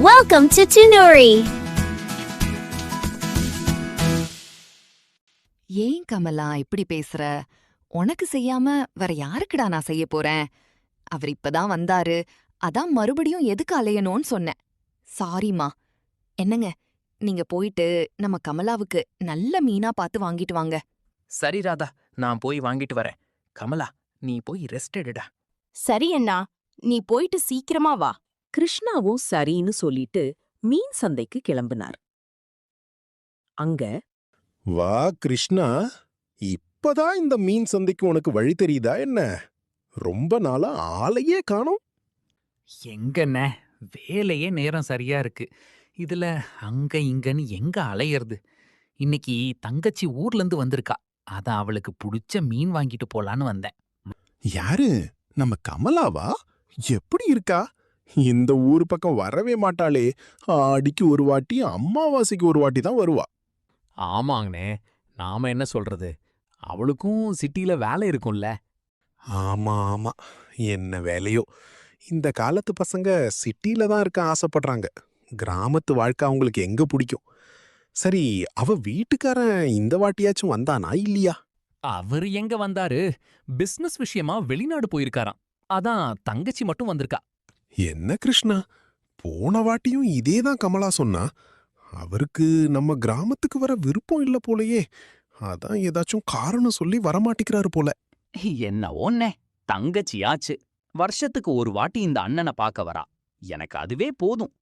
Welcome to Tunuri. ஏன் கமலா இப்படி பேசுற? உனக்கு செய்யாம வேற யாருக்குடா நான் செய்ய போறேன்? அவர் இப்பதான் வந்தாரு, அதான் மறுபடியும் எதுக்கு அலையணும்னு சொன்னேன். சாரிம்மா. என்னங்க, நீங்க போயிட்டு நம்ம கமலாவுக்கு நல்ல மீனா பார்த்து வாங்கிட்டு வாங்க. சரி ராதா, நான் போய் வாங்கிட்டு வரேன். கமலா, நீ போய் ரெஸ்ட் எடுடா. சரி அண்ணா, நீ போயிட்டு சீக்கிரமா வா. கிருஷ்ணாவும் சரின்னு சொல்லிட்டு மீன் சந்தைக்கு கிளம்பினார். அங்க வா கிருஷ்ணா, இப்பதான் இந்த மீன் சந்தைக்கு உனக்கு வழி தெரியுதா என்ன? ரொம்ப நாளா ஆளையே காணோம். எங்கண்ணே, வேலையே நேரம் சரியா இருக்கு. இதுல அங்க இங்கன்னு எங்க அலையறது? இன்னைக்கு தங்கச்சி ஊர்ல இருந்து வந்திருக்கா. அதான் அவளுக்கு புடிச்ச மீன் வாங்கிட்டு போலான்னு வந்தேன். யாரு? நம்ம கமலாவா? எப்படி இருக்கா? இந்த ஊர் பக்கம் வரவே மாட்டாளே. ஆடிக்கு ஒரு வாட்டி, அம்மாவாசைக்கு ஒரு வாட்டி தான் வருவா. ஆமாங்கண்ணே, நாம என்ன சொல்றது? அவளுக்கும் சிட்டில வேலை இருக்கும்ல. ஆமா ஆமா, என்ன வேலையோ. இந்த காலத்து பசங்க சிட்டில தான் இருக்க ஆசைப்படுறாங்க. கிராமத்து வாழ்க்கை அவங்களுக்கு எங்க பிடிக்கும். சரி, அவ வீட்டுக்காரன் இந்த வாட்டியாச்சும் வந்தானா இல்லையா? அவர் எங்க வந்தாரு? பிசினஸ் விஷயமா வெளிநாடு போயிருக்காராம். அதான் தங்கச்சி மட்டும் வந்திருக்கா. என்ன கிருஷ்ணா, போன வாட்டியும் இதேதான் கமலா சொன்னா. அவருக்கு நம்ம கிராமத்துக்கு வர விருப்பம் இல்ல போலயே. அதான் ஏதாச்சும் காரணம் சொல்லி வரமாட்டிக்கிறாரு போல. என்னவோன்னே, தங்கச்சியாச்சு. வருஷத்துக்கு ஒரு வாட்டி இந்த அண்ணனை பார்க்க வரா. எனக்கு அதுவே போதும்.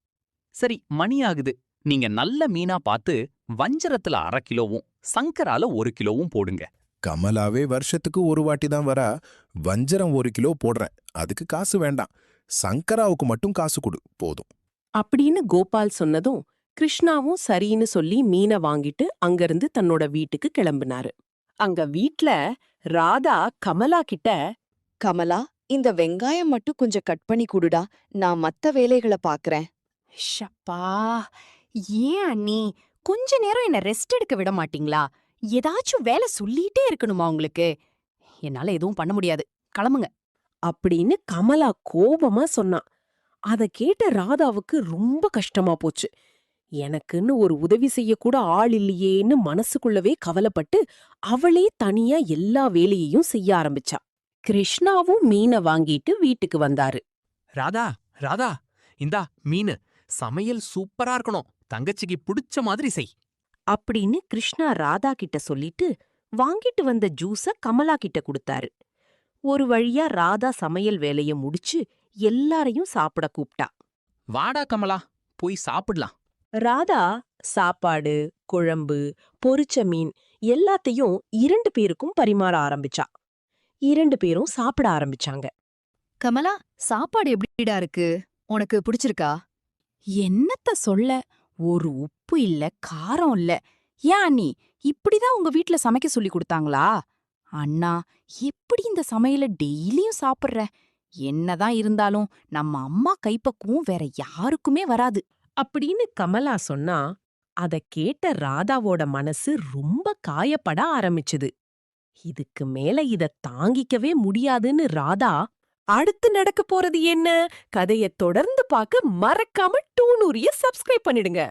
சரி, மணி ஆகுது. நீங்க நல்ல மீனா பார்த்து வஞ்சரத்துல 1/2 கிலோவும் சங்கரால 1 கிலோவும் போடுங்க. கமலாவே வருஷத்துக்கு ஒரு வாட்டி தான் வரா. வஞ்சரம் 1 கிலோ போடுறேன், அதுக்கு காசு வேண்டாம். சங்கராவுக்கு மட்டும் காசு கொடு, போதும். அப்படின்னு கோபால் சொன்னதும் கிருஷ்ணாவும் சரின்னு சொல்லி மீனை வாங்கிட்டு அங்கிருந்து தன்னோட வீட்டுக்கு கிளம்பினாரு. அங்க வீட்ல ராதா கமலா கிட்ட, கமலா, இந்த வெங்காயம் மட்டும் கொஞ்சம் கட் பண்ணி குடுடா. நான் மத்த வேலைகளை பாக்குறேன். ஷப்பா, ஏன் அண்ணி கொஞ்ச நேரம் என்ன ரெஸ்ட் எடுக்க விட மாட்டீங்களா? ஏதாச்சும் வேலை சொல்லிட்டே இருக்கணுமா உங்களுக்கு? என்னால எதுவும் பண்ண முடியாது, கிளம்புங்க. அப்படின்னு கமலா கோபமா சொன்னா. அத கேட்ட ராதாவுக்கு ரொம்ப கஷ்டமா போச்சு. எனக்குன்னு ஒரு உதவி செய்யக்கூட ஆள் இல்லையேன்னு மனசுக்குள்ளவே கவலைப்பட்டு அவளே தனியா எல்லா வேலையையும் செய்ய ஆரம்பிச்சா. கிருஷ்ணாவும் மீனை வாங்கிட்டு வீட்டுக்கு வந்தாரு. ராதா, ராதா, இந்தா மீனு. சமையல் சூப்பரா இருக்கணும். தங்கச்சிக்கு பிடிச்ச மாதிரி செய். அப்படின்னு கிருஷ்ணா ராதா கிட்ட சொல்லிட்டு வாங்கிட்டு வந்த ஜூஸ கமலா கிட்ட கொடுத்தாரு. ஒரு வழியா ராதா சமையல் வேலைய முடிச்சு எல்லாரையும் சாப்பிட கூப்பிட்டா. வாடா கமலா, போய் சாப்பிடலாம். ராதா சாப்பாடு, குழம்பு, பொரிச்ச மீன் எல்லாத்தையும் 2 பேருக்கும் பரிமாற ஆரம்பிச்சா. 2 பேரும் சாப்பிட ஆரம்பிச்சாங்க. கமலா, சாப்பாடு எப்படிடா இருக்கு? உனக்கு பிடிச்சிருக்கா? என்னத்த சொல்ல, ஒரு உப்பு இல்ல, காரம் இல்ல. ஏன் அண்ணி, இப்படிதான் உங்க வீட்ல சமைக்க சொல்லி கொடுத்தாங்களா? அண்ணா, எப்படி இந்த சமையல டெய்லியும் சாப்பிடுற? என்னதான் இருந்தாலும் நம்ம அம்மா கைப்பக்குவம் வேற யாருக்குமே வராது. அப்படின்னு கமலா சொன்னா, அத கேட்ட ராதாவோட மனசு ரொம்ப காயப்பட ஆரம்பிச்சுது. இதுக்கு மேல இத தாங்கிக்கவே முடியாதுன்னு ராதா, அடுத்து நடக்க போறது என்ன? கதைய தொடர்ந்து பார்க்க மறக்காம டூனூரிய சப்ஸ்கிரைப் பண்ணிடுங்க.